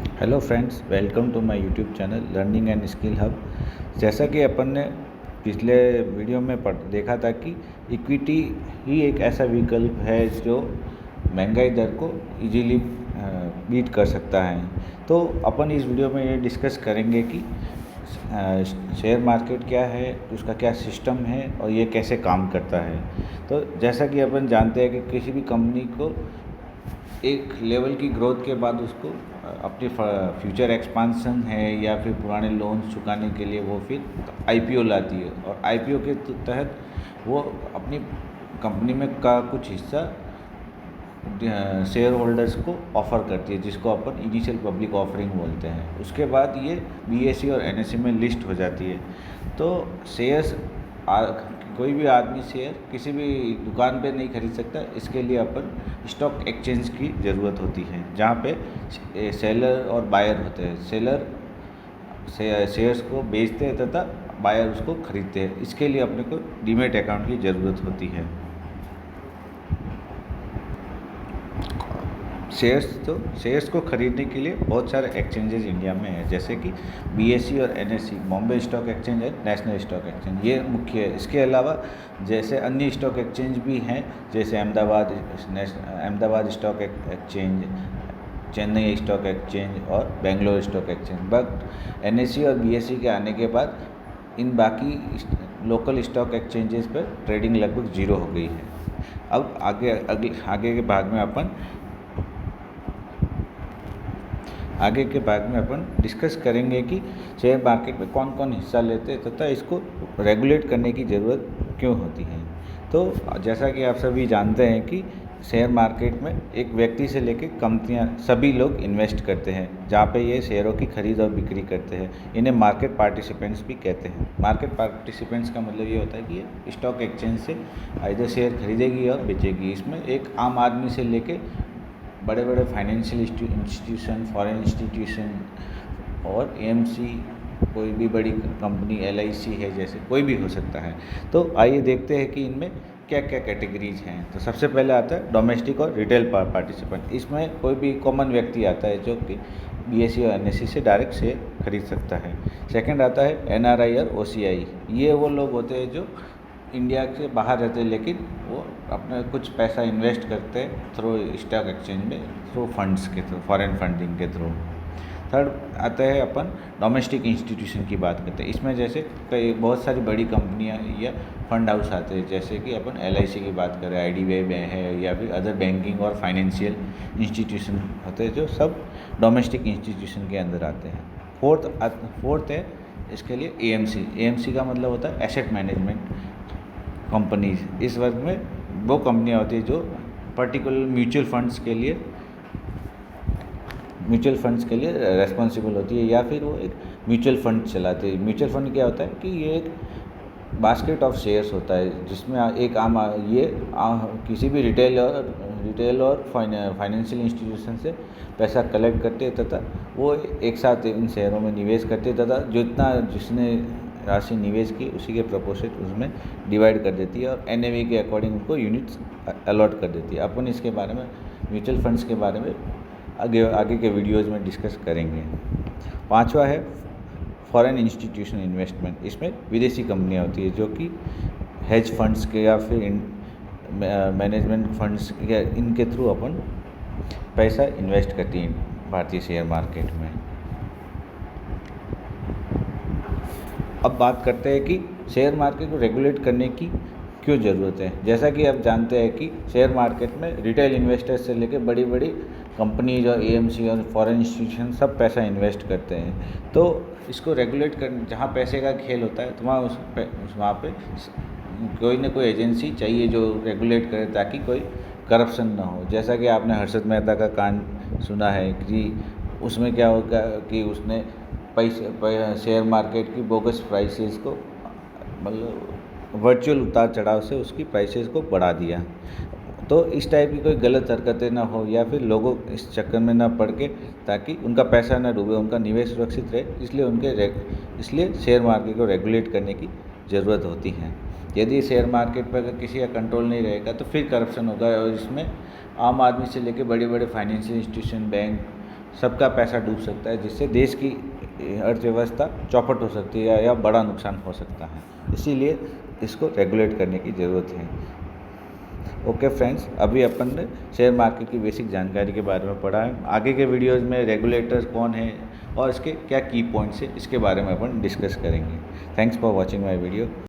Hello friends, welcome to my YouTube channel learning and skill hub. जैसा कि अपन ने पिछले वीडियो में देखा था कि इक्विटी ही एक ऐसा विकल्प है जो महंगाई दर को इजीली बीट कर सकता है। तो अपन इस वीडियो में ये डिस्कस करेंगे कि शेयर मार्केट क्या है, उसका क्या सिस्टम है और ये कैसे काम करता है। तो जैसा कि अपन जानते हैं कि किसी भी कंपनी को एक लेवल की ग्रोथ के बाद उसको अपनी फ्यूचर एक्सपांसन है या फिर पुराने लोन्स चुकाने के लिए वो फिर आईपीओ लाती है और आईपीओ के तहत वो अपनी कंपनी में का कुछ हिस्सा शेयर होल्डर्स को ऑफ़र करती है, जिसको अपन इनिशियल पब्लिक ऑफरिंग बोलते हैं। उसके बाद ये बीएसई और एनएसई में लिस्ट हो जाती है। तो शेयर्स कोई भी आदमी शेयर किसी भी दुकान पे नहीं खरीद सकता। इसके लिए अपन स्टॉक एक्सचेंज की ज़रूरत होती है, जहाँ पे सेलर और बायर होते हैं। सेलर शेयर्स को बेचते हैं तथा बायर उसको खरीदते हैं। इसके लिए अपने को डीमैट अकाउंट की ज़रूरत होती है। शेयर्स को खरीदने के लिए बहुत सारे एक्सचेंजेस इंडिया में हैं, जैसे कि बीएसई और एनएसई, बॉम्बे स्टॉक एक्सचेंज है, नेशनल स्टॉक एक्सचेंज, ये मुख्य है। इसके अलावा जैसे अन्य स्टॉक एक्सचेंज भी हैं, जैसे Ahmedabad stock exchange, Chennai stock exchange और Bangalore stock exchange. But NSE और बीएसई के आने के बाद इन बाकी लोकल स्टॉक एक्सचेंजेस पर ट्रेडिंग लगभग ज़ीरो हो गई है। अब आगे के भाग में अपन डिस्कस करेंगे कि शेयर मार्केट में कौन कौन हिस्सा लेते हैं तथा इसको रेगुलेट करने की ज़रूरत क्यों होती है। तो जैसा कि आप सभी जानते हैं कि शेयर मार्केट में एक व्यक्ति से लेकर कंपनियां सभी लोग इन्वेस्ट करते हैं, जहाँ पे ये शेयरों की खरीद और बिक्री करते हैं। इन्हें मार्केट पार्टिसिपेंट्स भी कहते हैं। मार्केट पार्टिसिपेंट्स का मतलब ये होता है कि ये स्टॉक एक्सचेंज से आइदर शेयर खरीदेगी और बेचेगी। इसमें एक आम आदमी से लेके बड़े बड़े फाइनेंशियल इंस्टीट्यूशन, फॉरेन इंस्टीट्यूशन और एएमसी, कोई भी बड़ी कंपनी एलआईसी है, जैसे कोई भी हो सकता है। तो आइए देखते हैं कि इनमें क्या क्या कैटेगरीज हैं। तो सबसे पहले आता है डोमेस्टिक और रिटेल पार्टिसिपेंट। इसमें कोई भी कॉमन व्यक्ति आता है जो कि बीएसई और एनएसई से डायरेक्ट शेयर खरीद सकता है। सेकंड आता है एनआरआई और ओसीआई। ये वो लोग होते हैं जो इंडिया से बाहर रहते हैं, लेकिन वो अपना कुछ पैसा इन्वेस्ट करते हैं थ्रू स्टॉक एक्सचेंज में, थ्रू फंड्स के थ्रू, फॉरेन फंडिंग के थ्रू। थर्ड आता है अपन डोमेस्टिक इंस्टीट्यूशन की बात करते हैं। इसमें जैसे कई बहुत सारी बड़ी कंपनियां या फंड हाउस आते हैं, जैसे कि अपन एलआईसी की बात करें, आईडीबीआई है, या फिर अदर बैंकिंग और फाइनेंशियल इंस्टीट्यूशन होते हैं, जो सब डोमेस्टिक इंस्टीट्यूशन के अंदर आते हैं। फोर्थ है इसके लिए एएमसी। एएमसी का मतलब होता है एसेट मैनेजमेंट कंपनीज। इस वर्ग में वो कंपनियां होती है जो पर्टिकुलर म्यूचुअल फंड्स के लिए रेस्पॉन्सिबल होती है, या फिर वो एक म्यूचुअल फंड चलाते हैं। म्यूचुअल फंड क्या होता है कि ये एक बास्केट ऑफ शेयर्स होता है, जिसमें एक किसी भी रिटेल और फाइनेंशियल इंस्टीट्यूशन से पैसा कलेक्ट करते हैं तथा वो एक साथ इन शेयरों में निवेश करते हैं तथा जिसने राशि निवेश की उसी के प्रोपोर्शनेट उसमें डिवाइड कर देती है और एनएवी के अकॉर्डिंग उनको यूनिट्स अलॉट कर देती है। अपन इसके बारे में, म्यूचुअल फंड्स के बारे में आगे के वीडियोज़ में डिस्कस करेंगे। पांचवा है फॉरेन इंस्टीट्यूशन इन्वेस्टमेंट। इसमें विदेशी कंपनियां होती है जो कि हेज फंड्स के या फिर मैनेजमेंट फंड्स या इनके थ्रू अपन पैसा इन्वेस्ट करती हैं भारतीय शेयर मार्केट में। अब बात करते हैं कि शेयर मार्केट को रेगुलेट करने की क्यों ज़रूरत है। जैसा कि आप जानते हैं कि शेयर मार्केट में रिटेल इन्वेस्टर्स से लेकर बड़ी बड़ी कंपनीज और एएमसी और फॉरेन इंस्टीट्यूशन सब पैसा इन्वेस्ट करते हैं। तो इसको रेगुलेट कर, जहाँ पैसे का खेल होता है तो वहाँ पे कोई ना कोई एजेंसी चाहिए जो रेगुलेट करे, ताकि कोई करप्शन ना हो। जैसा कि आपने हर्षद मेहता का कांड सुना है कि उसमें क्या होगा कि उसने शेयर मार्केट की बोगस प्राइसेस को, मतलब वर्चुअल उतार चढ़ाव से उसकी प्राइसेस को बढ़ा दिया। तो इस टाइप की कोई गलत हरकतें ना हो या फिर लोगों इस चक्कर में ना पड़ के, ताकि उनका पैसा ना डूबे, उनका निवेश सुरक्षित रहे, इसलिए शेयर मार्केट को रेगुलेट करने की ज़रूरत होती है। यदि शेयर मार्केट पर अगर किसी का कंट्रोल नहीं रहेगा तो फिर करप्शन होगा और इसमें आम आदमी से लेकर बड़े बड़े फाइनेंशियल इंस्टीट्यूशन, बैंक, सबका पैसा डूब सकता है, जिससे देश की अर्थव्यवस्था चौपट हो सकती है या बड़ा नुकसान हो सकता है। इसीलिए इसको रेगुलेट करने की ज़रूरत है। ओके फ्रेंड्स, अभी अपन ने शेयर मार्केट की बेसिक जानकारी के बारे में पढ़ा है। आगे के वीडियोज़ में रेगुलेटर्स कौन है और इसके क्या की पॉइंट्स है, इसके बारे में अपन डिस्कस करेंगे। Thanks for watching my video.